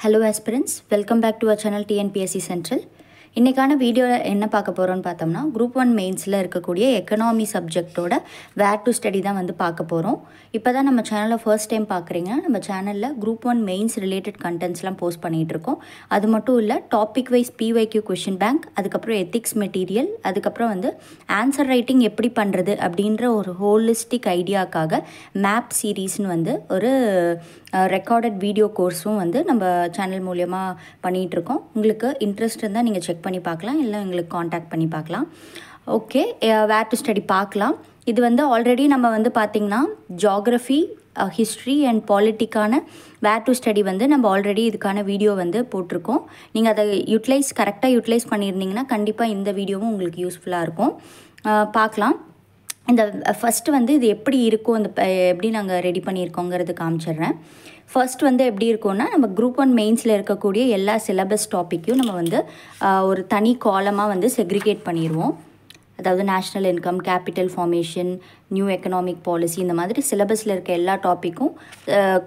Hello aspirants, welcome back to our channel TNPSC Central. இன்னைக்கான video என்ன பார்க்க போறோம்னு பார்த்தோம்னா குரூப் 1 மெயின்ஸ்ல இருக்கக்கூடிய எகனாமி சப்ஜெக்ட்டோட வேர் டு ஸ்டடி தான் வந்து பார்க்க போறோம். இப்போதான் நம்ம சேனலை ஃபர்ஸ்ட் டைம் பார்க்குறீங்க. நம்ம சேனல்ல குரூப் 1 மெயின்ஸ் ரிலேட்டட் கண்டென்ட்ஸ்லாம் போஸ்ட் பண்ணிட்டு இருக்கோம். அது மட்டும் இல்லை topic wise PYQ question bank, அதுக்கப்புறம் எத்திக்ஸ் மெட்டீரியல், அதுக்கப்புறம் வந்து ஆன்சர் ரைட்டிங் எப்படி பண்ணுறது அப்படின்ற ஒரு ஹோலிஸ்டிக் ஐடியாக்காக மேப் சீரீஸ்னு வந்து ஒரு ரெக்கார்டட் வீடியோ கோர்ஸும் வந்து நம்ம சேனல் மூலமாக பண்ணிகிட்ருக்கோம். உங்களுக்கு இன்ட்ரெஸ்ட் இருந்தால் நீங்கள் செக் பண்ணி பார்க்கலாம், இல்லை எங்களுக்கு காண்டாக்ட் பண்ணி பார்க்கலாம். ஓகே, வேர் டு ஸ்டடி பார்க்கலாம். இது வந்து ஆல்ரெடி நம்ம வந்து பார்த்திங்கன்னா ஜியாகிரஃபி, ஹிஸ்ட்ரி அண்ட் பாலிட்டிக்கான வேர் டு ஸ்டடி வந்து நம்ம ஆல்ரெடி இதுக்கான வீடியோ வந்து போட்டிருக்கோம். நீங்கள் அதை கரெக்டாக யூட்டிலைஸ் பண்ணியிருந்தீங்கன்னா கண்டிப்பாக இந்த வீடியோவும் உங்களுக்கு யூஸ்ஃபுல்லாக இருக்கும். பார்க்கலாம். இந்த ஃபஸ்ட்டு வந்து இது எப்படி இருக்கும், அந்த எப்படி நாங்கள் ரெடி பண்ணியிருக்கோங்கிறது காமிச்சிடுறேன். ஃபர்ஸ்ட் வந்து எப்படி இருக்கும்னா, நம்ம குரூப் 1 மெயின்ஸில் இருக்கக்கூடிய எல்லா சிலபஸ் டாப்பிக்கையும் நம்ம வந்து ஒரு தனி காலமாக வந்து செக்ரிகேட் பண்ணிடுவோம். அதாவது national income, capital formation, new economic policy, இந்த மாதிரி சிலபஸில் இருக்க எல்லா டாப்பிக்கும்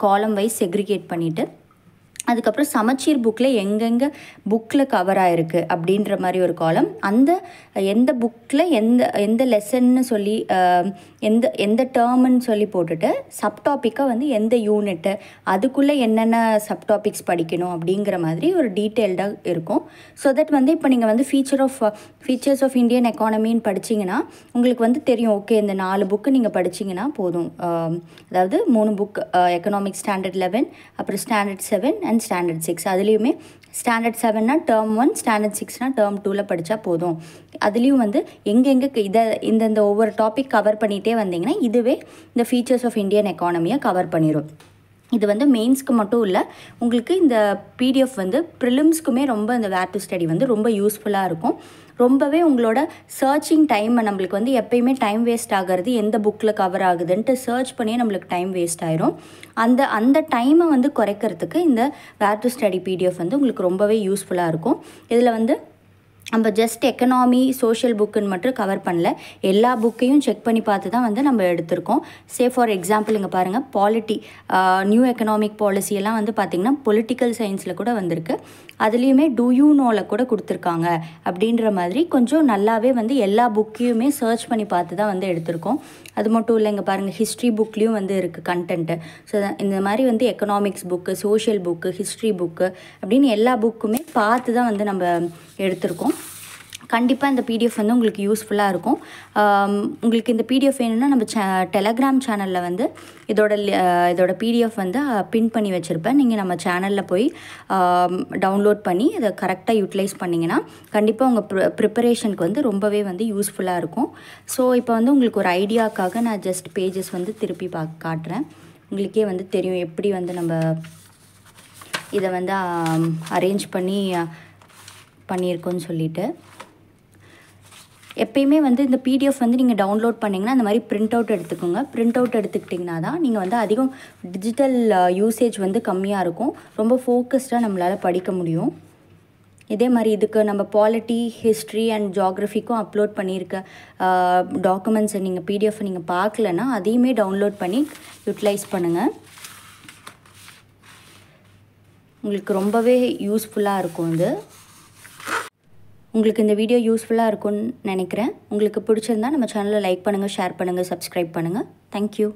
காலம் வைஸ் செக்ரிகேட் பண்ணிவிட்டு அதுக்கப்புறம் சமச்சீர் புக்கில் எங்கெங்கே புக்கில் கவர் ஆகிருக்கு அப்படின்ற மாதிரி ஒரு காலம், அந்த எந்த புக்கில் எந்த லெசன்னு சொல்லி எந்த டேர்முன்னு சொல்லி போட்டுட்டு சப்டாப்பிக்காக வந்து எந்த யூனிட்டு, அதுக்குள்ளே என்னென்ன சப்டாபிக்ஸ் படிக்கணும் அப்படிங்கிற மாதிரி ஒரு டீட்டெயில்டாக இருக்கும். ஸோ தட் வந்து இப்போ நீங்கள் வந்து ஃபீச்சர்ஸ் ஆஃப் இந்தியன் எக்கானமின்னு படிச்சிங்கன்னா உங்களுக்கு வந்து தெரியும். ஓகே, இந்த 4 புக்கு நீங்கள் படிச்சிங்கன்னா போதும். அதாவது 3 புக், எக்கனாமிக் ஸ்டாண்டர்ட் 11, அப்புறம் ஸ்டாண்டர்ட் 7 அண்ட் ஸ்டாண்டர்ட் 6. அதுலேயுமே ஸ்டாண்டர்ட் 7னா டேர்ம் 1, ஸ்டாண்டர்ட் 6னா டேர்ம் 2ல் படித்தா போதும். அதுலேயும் வந்து எங்கெங்கே இந்த ஒவ்வொரு டாபிக் கவர் பண்ணிகிட்டே வந்தீங்கன்னா இதுவே இந்த ஃபீச்சர்ஸ் ஆஃப் இந்தியன் எக்கானமியை கவர் பண்ணிடும். இது வந்து மெயின்ஸ்க்கு மட்டும் இல்லை, உங்களுக்கு இந்த PDF வந்து ப்ரிலிம்ஸ்க்குமே ரொம்ப இந்த வேர் டு ஸ்டடி வந்து ரொம்ப யூஸ்ஃபுல்லாக இருக்கும். ரொம்பவே உங்களோட சர்ச்சிங் டைமை, நம்மளுக்கு வந்து எப்பயுமே டைம் வேஸ்ட் ஆகிறது எந்த புக்கில் கவர் ஆகுதுன்ட்டு சர்ச் பண்ணியே நம்மளுக்கு டைம் வேஸ்ட் ஆயிரும். அந்த டைமை வந்து குறைக்கிறதுக்கு இந்த வேர் டு ஸ்டடி PDF வந்து உங்களுக்கு ரொம்பவே யூஸ்ஃபுல்லாக இருக்கும். இதில் வந்து நம்ம ஜஸ்ட் எக்கனாமி, சோஷியல் புக்குன்னு மட்டும் கவர் பண்ணல, எல்லா புக்கையும் செக் பண்ணி பார்த்து தான் வந்து நம்ம எடுத்திருக்கோம். ஃபார் எக்ஸாம்பிள் இங்கே பாருங்கள், நியூ எக்கனாமிக் பாலிசியெல்லாம் வந்து பார்த்திங்கன்னா பொலிட்டிக்கல் சயின்ஸில் கூட வந்திருக்கு. அதுலேயுமே டூ யூ நோவில் கூட கொடுத்துருக்காங்க. அப்படின்ற மாதிரி கொஞ்சம் நல்லாவே வந்து எல்லா புக்கையுமே சர்ச் பண்ணி பார்த்து தான் வந்து எடுத்திருக்கோம். அது மட்டும் இல்லை, இங்கே பாருங்கள், ஹிஸ்ட்ரி புக்லேயும் வந்து இருக்குது கண்டென்ட்டு. ஸோ இந்த மாதிரி வந்து economics book, social book, history book அப்படின்னு எல்லா புக்குமே பார்த்து தான் வந்து நம்ம எடுத்திருக்கோம். கண்டிப்பாக இந்த PDF வந்து உங்களுக்கு யூஸ்ஃபுல்லாக இருக்கும். உங்களுக்கு இந்த PDF வேணும்னா நம்ம டெலகிராம் சேனலில் வந்து இதோட PDF வந்து பின் பண்ணி வச்சுருப்பேன். நீங்கள் நம்ம சேனலில் போய் டவுன்லோட் பண்ணி அதை கரெக்டாக யூட்டிலைஸ் பண்ணிங்கன்னா கண்டிப்பாக உங்கள் ப்ரிப்பரேஷனுக்கு வந்து ரொம்பவே வந்து யூஸ்ஃபுல்லாக இருக்கும். ஸோ இப்போ வந்து உங்களுக்கு ஒரு ஐடியாக்காக நான் ஜஸ்ட் பேஜஸ் வந்து திருப்பி காட்டுறேன். உங்களுக்கே வந்து தெரியும் எப்படி வந்து நம்ம இதை வந்து அரேஞ்ச் பண்ணியிருக்கோன்னு சொல்லிட்டு. எப்பயுமே வந்து இந்த PDF வந்து நீங்கள் டவுன்லோட் பண்ணிங்கன்னா அந்த மாதிரி பிரிண்ட் அவுட் எடுத்துக்கோங்க. பிரிண்ட் அவுட் எடுத்துக்கிட்டிங்கன்னா தான் நீங்கள் வந்து அதிகம் டிஜிட்டல் யூசேஜ் வந்து கம்மியாக இருக்கும். ரொம்ப ஃபோக்கஸ்டாக நம்மளால் படிக்க முடியும். இதே மாதிரி இதுக்கு நம்ம பாலிட்டி, ஹிஸ்ட்ரி அண்ட் ஜியாகிரஃபிக்கும் அப்லோட் பண்ணியிருக்க டாக்குமெண்ட்ஸை நீங்கள் PDF நீங்கள் பார்க்கலன்னா அதையுமே டவுன்லோட் பண்ணி யூட்டிலைஸ் பண்ணுங்கள். உங்களுக்கு ரொம்பவே யூஸ்ஃபுல்லாக இருக்கும். உங்களுக்கு இந்த வீடியோ யூஸ்ஃபுல்லாக இருக்கும்னு நினைக்கிறேன். உங்களுக்கு பிடிச்சிருந்தா நம்ம சேனலை லைக் பண்ணுங்கள், ஷேர் பண்ணுங்கள், சப்ஸ்கிரைப் பண்ணுங்கள். தேங்க்யூ.